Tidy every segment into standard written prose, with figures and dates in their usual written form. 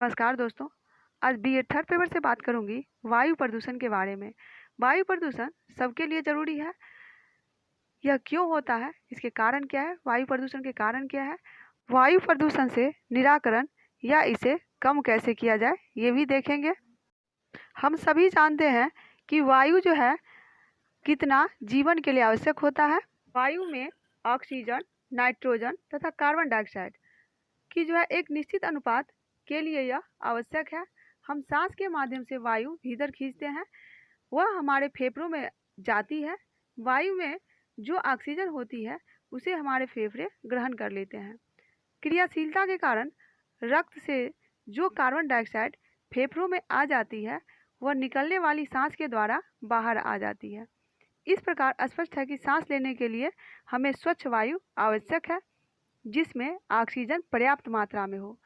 नमस्कार दोस्तों। आज बीएड थर्ड पेपर से बात करूंगी वायु प्रदूषण के बारे में। वायु प्रदूषण सबके लिए ज़रूरी है। यह क्यों होता है, इसके कारण क्या है, वायु प्रदूषण के कारण क्या है, वायु प्रदूषण से निराकरण या इसे कम कैसे किया जाए ये भी देखेंगे। हम सभी जानते हैं कि वायु जो है कितना जीवन के लिए आवश्यक होता है। वायु में ऑक्सीजन, नाइट्रोजन तथा कार्बन डाइऑक्साइड की जो है एक निश्चित अनुपात के लिए यह आवश्यक है। हम सांस के माध्यम से वायु भीतर खींचते हैं, वह हमारे फेफड़ों में जाती है। वायु में जो ऑक्सीजन होती है उसे हमारे फेफड़े ग्रहण कर लेते हैं। क्रियाशीलता के कारण रक्त से जो कार्बन डाइऑक्साइड फेफड़ों में आ जाती है वह निकलने वाली सांस के द्वारा बाहर आ जाती है। इस प्रकार स्पष्ट है कि सांस लेने के लिए हमें स्वच्छ वायु आवश्यक है जिसमें ऑक्सीजन पर्याप्त मात्रा में हो।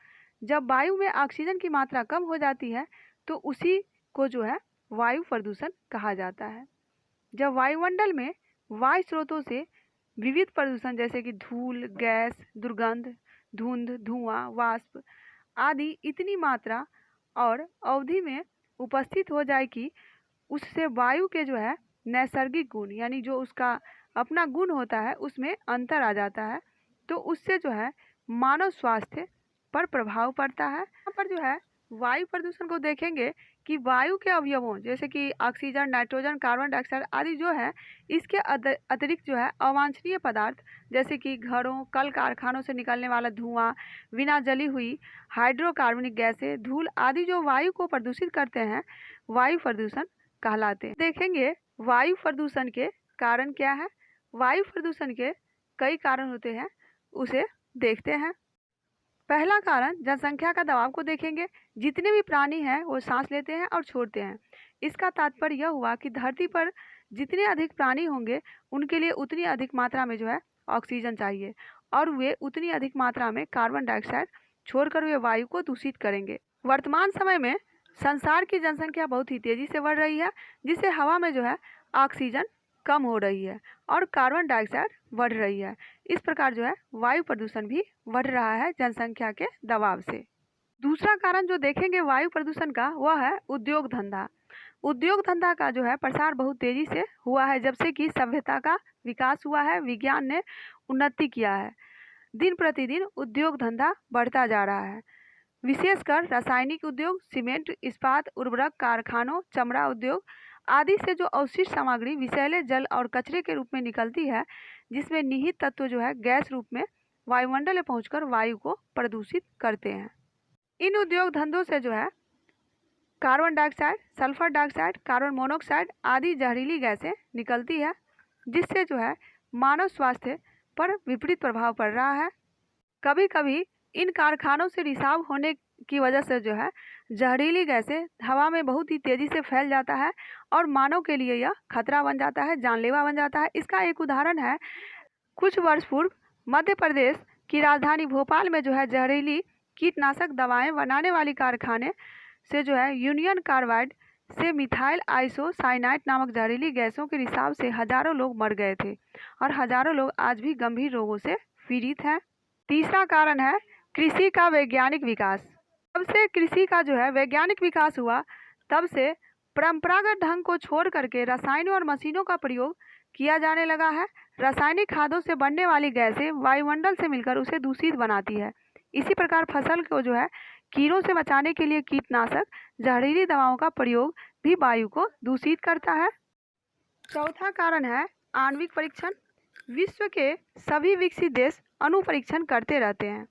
जब वायु में ऑक्सीजन की मात्रा कम हो जाती है तो उसी को जो है वायु प्रदूषण कहा जाता है। जब वायुमंडल में वायु स्रोतों से विविध प्रदूषण जैसे कि धूल, गैस, दुर्गंध, धुंध, धुआं, वाष्प आदि इतनी मात्रा और अवधि में उपस्थित हो जाए कि उससे वायु के जो है नैसर्गिक गुण यानी जो उसका अपना गुण होता है उसमें अंतर आ जाता है, तो उससे जो है मानव स्वास्थ्य पर प्रभाव पड़ता है। यहाँ पर जो है वायु प्रदूषण को देखेंगे कि वायु के अवयवों जैसे कि ऑक्सीजन, नाइट्रोजन, कार्बन डाइऑक्साइड आदि जो है इसके अतिरिक्त जो है अवांछनीय पदार्थ जैसे कि घरों, कल कारखानों से निकलने वाला धुआं, बिना जली हुई हाइड्रोकार्बनिक गैसें, धूल आदि जो वायु को प्रदूषित करते हैं वायु प्रदूषण कहलाते हैं। देखेंगे वायु प्रदूषण के कारण क्या है। वायु प्रदूषण के कई कारण होते हैं, उसे देखते हैं। पहला कारण जनसंख्या का दबाव को देखेंगे। जितने भी प्राणी हैं वो सांस लेते हैं और छोड़ते हैं। इसका तात्पर्य यह हुआ कि धरती पर जितने अधिक प्राणी होंगे उनके लिए उतनी अधिक मात्रा में जो है ऑक्सीजन चाहिए और वे उतनी अधिक मात्रा में कार्बन डाइऑक्साइड छोड़कर वे वायु को दूषित करेंगे। वर्तमान समय में संसार की जनसंख्या बहुत ही तेजी से बढ़ रही है जिससे हवा में जो है ऑक्सीजन कम हो रही है और कार्बन डाइऑक्साइड बढ़ रही है। इस प्रकार जो है वायु प्रदूषण भी बढ़ रहा है जनसंख्या के दबाव से। दूसरा कारण जो देखेंगे वायु प्रदूषण का वह है उद्योग धंधा। उद्योग धंधा का जो है प्रसार बहुत तेजी से हुआ है जब से कि सभ्यता का विकास हुआ है, विज्ञान ने उन्नति किया है। दिन प्रतिदिन उद्योग धंधा बढ़ता जा रहा है। विशेषकर रासायनिक उद्योग, सीमेंट, इस्पात, उर्वरक कारखानों, चमड़ा उद्योग आदि से जो अवशिष्ट सामग्री विषैले जल और कचरे के रूप में निकलती है जिसमें निहित तत्व जो है गैस रूप में वायुमंडल में पहुंचकर वायु को प्रदूषित करते हैं। इन उद्योग धंधों से जो है carbon dioxide, sulphur dioxide, carbon monoxide आदि जहरीली गैसें निकलती है जिससे जो है मानव स्वास्थ्य पर विपरीत प्रभाव पड़ रहा है। कभी कभी इन कारखानों से रिसाव होने की वजह से जो है जहरीली गैसें हवा में बहुत ही तेजी से फैल जाता है और मानव के लिए यह खतरा बन जाता है, जानलेवा बन जाता है। इसका एक उदाहरण है कुछ वर्ष पूर्व मध्य प्रदेश की राजधानी भोपाल में जो है जहरीली कीटनाशक दवाएं बनाने वाली कारखाने से जो है यूनियन कार्बाइड से मिथाइल आइसोसाइनाइड नामक जहरीली गैसों के रिसाव से हजारों लोग मर गए थे और हजारों लोग आज भी गंभीर रोगों से पीड़ित हैं। तीसरा कारण है कृषि का वैज्ञानिक विकास। तब से कृषि का जो है वैज्ञानिक विकास हुआ तब से परंपरागत ढंग को छोड़ करके रसायनों और मशीनों का प्रयोग किया जाने लगा है। रासायनिक खादों से बनने वाली गैसें वायुमंडल से मिलकर उसे दूषित बनाती है। इसी प्रकार फसल को जो है कीड़ों से बचाने के लिए कीटनाशक, जहरीली दवाओं का प्रयोग भी वायु को दूषित करता है। चौथा कारण है आणविक परीक्षण। विश्व के सभी विकसित देश अणु परीक्षण करते रहते हैं।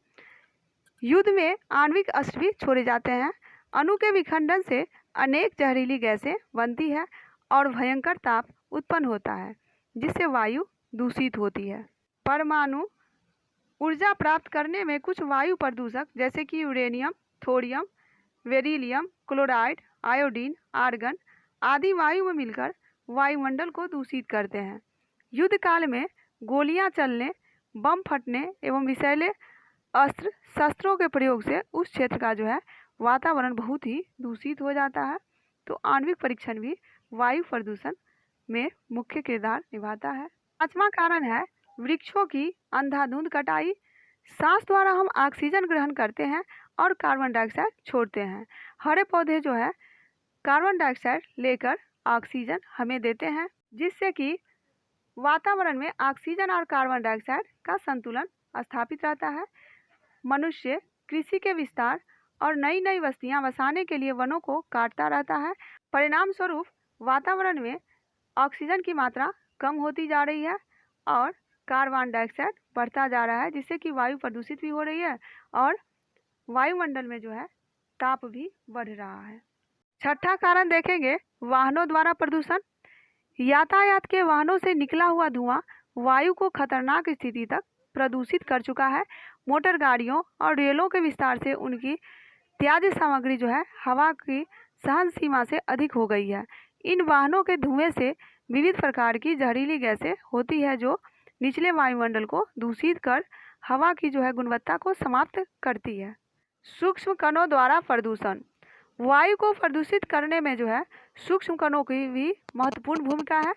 युद्ध में आणविक अस्त्र भी छोड़े जाते हैं। अणु के विखंडन से अनेक जहरीली गैसें बनती है और भयंकर ताप उत्पन्न होता है जिससे वायु दूषित होती है। परमाणु ऊर्जा प्राप्त करने में कुछ वायु प्रदूषक जैसे कि uranium, thorium, beryllium, chloride, iodine, argon आदि वायु में मिलकर वायुमंडल को दूषित करते हैं। युद्ध काल में गोलियां चलने, बम फटने एवं विषैले अस्त्र शस्त्रों के प्रयोग से उस क्षेत्र का जो है वातावरण बहुत ही दूषित हो जाता है। तो आणविक परीक्षण भी वायु प्रदूषण में मुख्य किरदार निभाता है। पांचवा कारण है वृक्षों की अंधाधुंध कटाई। सांस द्वारा हम ऑक्सीजन ग्रहण करते हैं और कार्बन डाइऑक्साइड छोड़ते हैं। हरे पौधे जो है कार्बन डाइऑक्साइड लेकर ऑक्सीजन हमें देते हैं, जिससे कि वातावरण में ऑक्सीजन और कार्बन डाइऑक्साइड का संतुलन स्थापित रहता है। मनुष्य कृषि के विस्तार और नई नई बस्तियां बसाने के लिए वनों को काटता रहता है। परिणाम स्वरूप वातावरण में ऑक्सीजन की मात्रा कम होती जा रही है और कार्बन डाइऑक्साइड बढ़ता जा रहा है, जिससे कि वायु प्रदूषित भी हो रही है और वायुमंडल में जो है ताप भी बढ़ रहा है। छठा कारण देखेंगे वाहनों द्वारा प्रदूषण। यातायात के वाहनों से निकला हुआ धुआं वायु को खतरनाक स्थिति तक प्रदूषित कर चुका है। मोटर गाड़ियों और रेलों के विस्तार से उनकी त्याज्य सामग्री जो है हवा की सहन सीमा से अधिक हो गई है। इन वाहनों के धुएं से विविध प्रकार की जहरीली गैसें होती है जो निचले वायुमंडल को दूषित कर हवा की जो है गुणवत्ता को समाप्त करती है। सूक्ष्म कणों द्वारा प्रदूषण। वायु को प्रदूषित करने में जो है सूक्ष्म कणों की भी महत्वपूर्ण भूमिका है।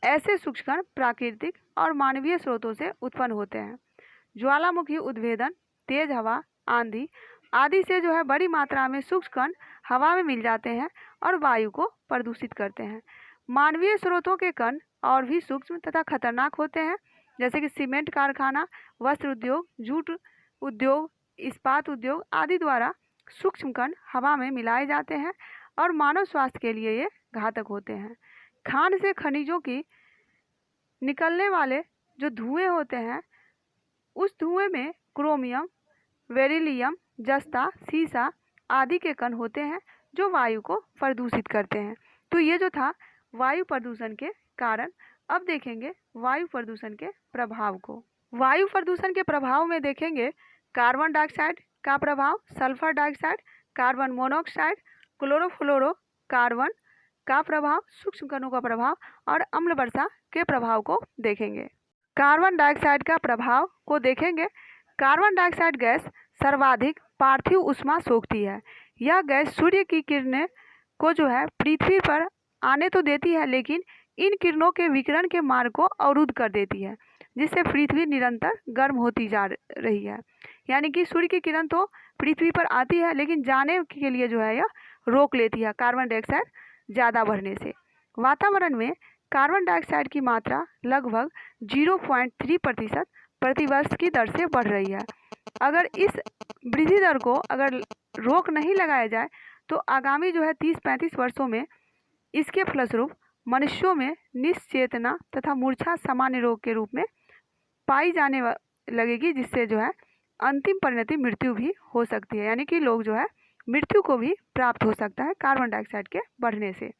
ऐसे सूक्ष्म कण प्राकृतिक और मानवीय स्रोतों से उत्पन्न होते हैं। ज्वालामुखी उद्भेदन, तेज हवा, आंधी आदि से जो है बड़ी मात्रा में सूक्ष्म कण हवा में मिल जाते हैं और वायु को प्रदूषित करते हैं। मानवीय स्रोतों के कण और भी सूक्ष्म तथा खतरनाक होते हैं, जैसे कि सीमेंट कारखाना, वस्त्र उद्योग, जूट उद्योग, इस्पात उद्योग आदि द्वारा सूक्ष्म कण हवा में मिलाए जाते हैं और मानव स्वास्थ्य के लिए ये घातक होते हैं। खान से खनिजों की निकलने वाले जो धुएं होते हैं, उस धुएं में क्रोमियम, बेरिलियम, जस्ता, सीसा आदि के कण होते हैं जो वायु को प्रदूषित करते हैं। तो ये जो था वायु प्रदूषण के कारण। अब देखेंगे वायु प्रदूषण के प्रभाव को। वायु प्रदूषण के प्रभाव में देखेंगे कार्बन डाइऑक्साइड का प्रभाव, sulphur dioxide, carbon monoxide, chlorofluoro carbon का प्रभाव, सूक्ष्म कणों का प्रभाव और अम्ल वर्षा के प्रभाव को देखेंगे। कार्बन डाइऑक्साइड का प्रभाव को देखेंगे। कार्बन डाइऑक्साइड गैस सर्वाधिक पार्थिव ऊष्मा सोखती है। यह गैस सूर्य की किरणें को जो है पृथ्वी पर आने तो देती है, लेकिन इन किरणों के विकिरण के मार्ग को अवरुद्ध कर देती है, जिससे पृथ्वी निरंतर गर्म होती जा रही है। यानी कि सूर्य की किरण तो पृथ्वी पर आती है, लेकिन जाने के लिए जो है यह रोक लेती है कार्बन डाइऑक्साइड ज़्यादा बढ़ने से। वातावरण में कार्बन डाइऑक्साइड की मात्रा लगभग 0.3% प्रति वर्ष की दर से बढ़ रही है। अगर इस वृद्धि दर को अगर रोक नहीं लगाया जाए तो आगामी जो है 30-35 वर्षों में इसके फलस्वरूप मनुष्यों में निश्चेतना तथा मूर्छा सामान्य रोग के रूप में पाई जाने लगेगी, जिससे जो है अंतिम परिणति मृत्यु भी हो सकती है। यानी कि लोग जो है मृत्यु को भी प्राप्त हो सकता है कार्बन डाइऑक्साइड के बढ़ने से।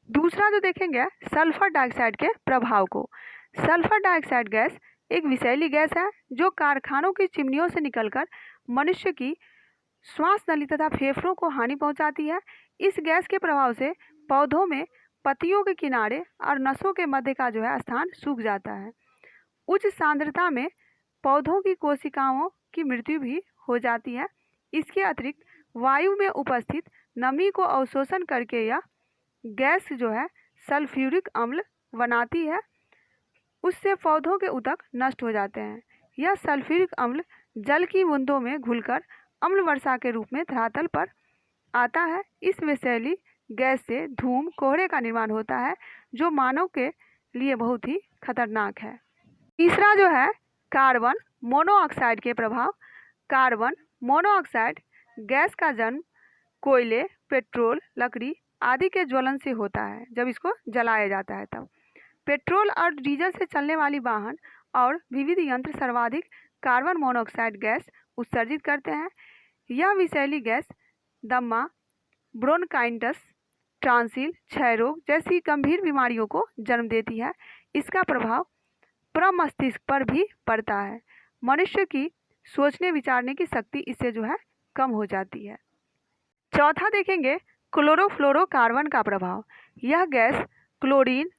दूसरा जो देखेंगे सल्फर डाइऑक्साइड के प्रभाव को। सल्फर डाइऑक्साइड गैस एक विषैली गैस है जो कारखानों की चिमनियों से निकलकर मनुष्य की श्वास नली तथा फेफड़ों को हानि पहुंचाती है। इस गैस के प्रभाव से पौधों में पत्तियों के किनारे और नसों के मध्य का जो है स्थान सूख जाता है। उच्च सांद्रता में पौधों की कोशिकाओं की मृत्यु भी हो जाती है। इसके अतिरिक्त वायु में उपस्थित नमी को अवशोषण करके यह गैस जो है सल्फ्यूरिक अम्ल बनाती है, उससे पौधों के ऊतक नष्ट हो जाते हैं। यह सल्फ्यूरिक अम्ल जल की बूंदों में घुलकर अम्ल वर्षा के रूप में धरातल पर आता है। इस विषैली गैस से धूम कोहरे का निर्माण होता है, जो मानव के लिए बहुत ही खतरनाक है। तीसरा जो है कार्बन मोनोऑक्साइड के प्रभाव। कार्बन मोनोऑक्साइड गैस का जन्म कोयले, पेट्रोल, लकड़ी आदि के ज्वलन से होता है। जब इसको जलाया जाता है तब पेट्रोल और डीजल से चलने वाली वाहन और विविध यंत्र सर्वाधिक कार्बन मोनोऑक्साइड गैस उत्सर्जित करते हैं। यह विषैली गैस दमा, ब्रोंकाइटिस, टॉन्सिल, क्षय रोग जैसी गंभीर बीमारियों को जन्म देती है। इसका प्रभाव प्रमस्तिष्क पर भी पड़ता है। मनुष्य की सोचने विचारने की शक्ति इससे जो है कम हो जाती है। चौथा देखेंगे क्लोरोफ्लोरोकार्बन का प्रभाव। यह गैस क्लोरीन,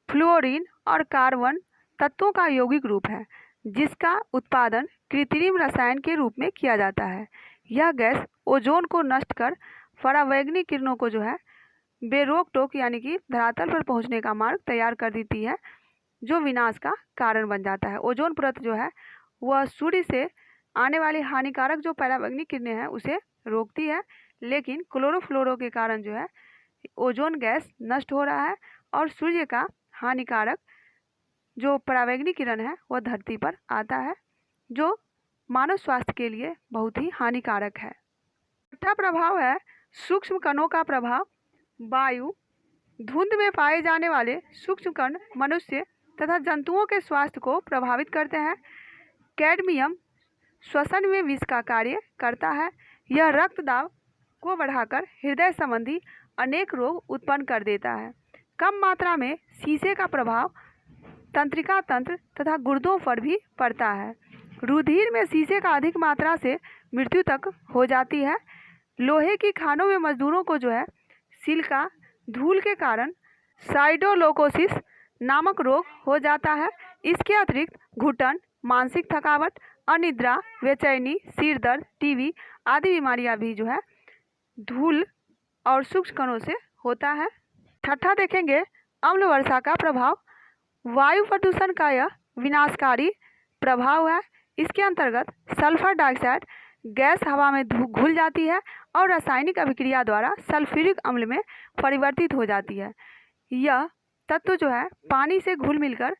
फ्लोरीन और कार्बन तत्वों का यौगिक रूप है, जिसका उत्पादन कृत्रिम रसायन के रूप में किया जाता है। यह गैस ओजोन को नष्ट कर परावैंगनी किरणों को जो है बेरोक टोक यानी कि धरातल पर पहुंचने का मार्ग तैयार कर देती है, जो विनाश का कारण बन जाता है। ओजोन परत जो है वह सूर्य से आने वाली हानिकारक जो पराबैंगनी किरणें हैं उसे रोकती है, लेकिन क्लोरोफ्लोरो के कारण जो है ओजोन गैस नष्ट हो रहा है और सूर्य का हानिकारक जो पराबैंगनी किरण है वह धरती पर आता है, जो मानव स्वास्थ्य के लिए बहुत ही हानिकारक है। छठा प्रभाव है सूक्ष्म कणों का प्रभाव। वायु, धुंध में पाए जाने वाले सूक्ष्म कण मनुष्य तथा जंतुओं के स्वास्थ्य को प्रभावित करते हैं। कैडमियम श्वसन में विष का कार्य करता है। यह रक्तदाब को बढ़ाकर हृदय संबंधी अनेक रोग उत्पन्न कर देता है। कम मात्रा में शीशे का प्रभाव तंत्रिका तंत्र तथा गुर्दों पर भी पड़ता है। रुधिर में शीशे का अधिक मात्रा से मृत्यु तक हो जाती है। लोहे की खानों में मजदूरों को जो है सिलिका धूल के कारण साइडोलोकोसिस नामक रोग हो जाता है। इसके अतिरिक्त घुटन, मानसिक थकावट, अनिद्रा, बेचैनी, सिर दर्द, टीबी आदि बीमारियां भी जो है धूल और सूक्ष्म कणों से होता है। छठा देखेंगे अम्ल वर्षा का प्रभाव। वायु प्रदूषण का यह विनाशकारी प्रभाव है। इसके अंतर्गत सल्फर डाइऑक्साइड गैस हवा में घुल जाती है और रासायनिक अभिक्रिया द्वारा सल्फ्यूरिक अम्ल में परिवर्तित हो जाती है। यह तत्व जो है पानी से घुल मिलकर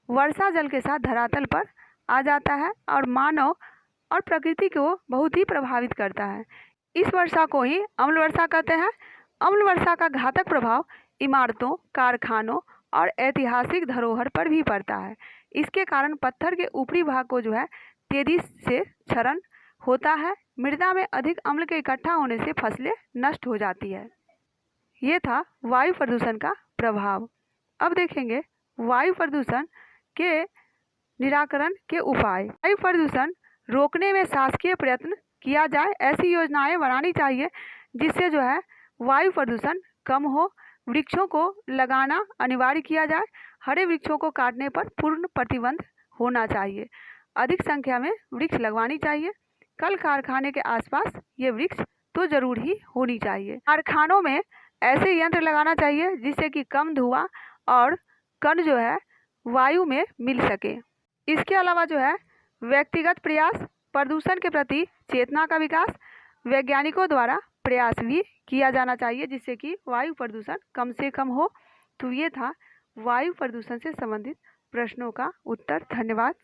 वर्षा जल के साथ धरातल पर आ जाता है और मानव और प्रकृति को बहुत ही प्रभावित करता है। इस वर्षा को ही अम्ल वर्षा कहते हैं। अम्ल वर्षा का घातक प्रभाव इमारतों, कारखानों और ऐतिहासिक धरोहर पर भी पड़ता है। इसके कारण पत्थर के ऊपरी भाग को जो है तेजी से क्षरण होता है। मृदा में अधिक अम्ल के इकट्ठा होने से फसलें नष्ट हो जाती है। ये था वायु प्रदूषण का प्रभाव। अब देखेंगे वायु प्रदूषण के निराकरण के उपाय। वायु प्रदूषण रोकने में शासकीय प्रयत्न किया जाए। ऐसी योजनाएं बनानी चाहिए जिससे जो है वायु प्रदूषण कम हो। वृक्षों को लगाना अनिवार्य किया जाए। हरे वृक्षों को काटने पर पूर्ण प्रतिबंध होना चाहिए। अधिक संख्या में वृक्ष लगवानी चाहिए। कल कारखाने के आसपास ये वृक्ष तो जरूर ही होनी चाहिए। कारखानों में ऐसे यंत्र लगाना चाहिए जिससे कि कम धुआं और कण जो है वायु में मिल सके। इसके अलावा जो है व्यक्तिगत प्रयास, प्रदूषण के प्रति चेतना का विकास, वैज्ञानिकों द्वारा प्रयास भी किया जाना चाहिए जिससे कि वायु प्रदूषण कम से कम हो। तो ये था वायु प्रदूषण से संबंधित प्रश्नों का उत्तर। धन्यवाद।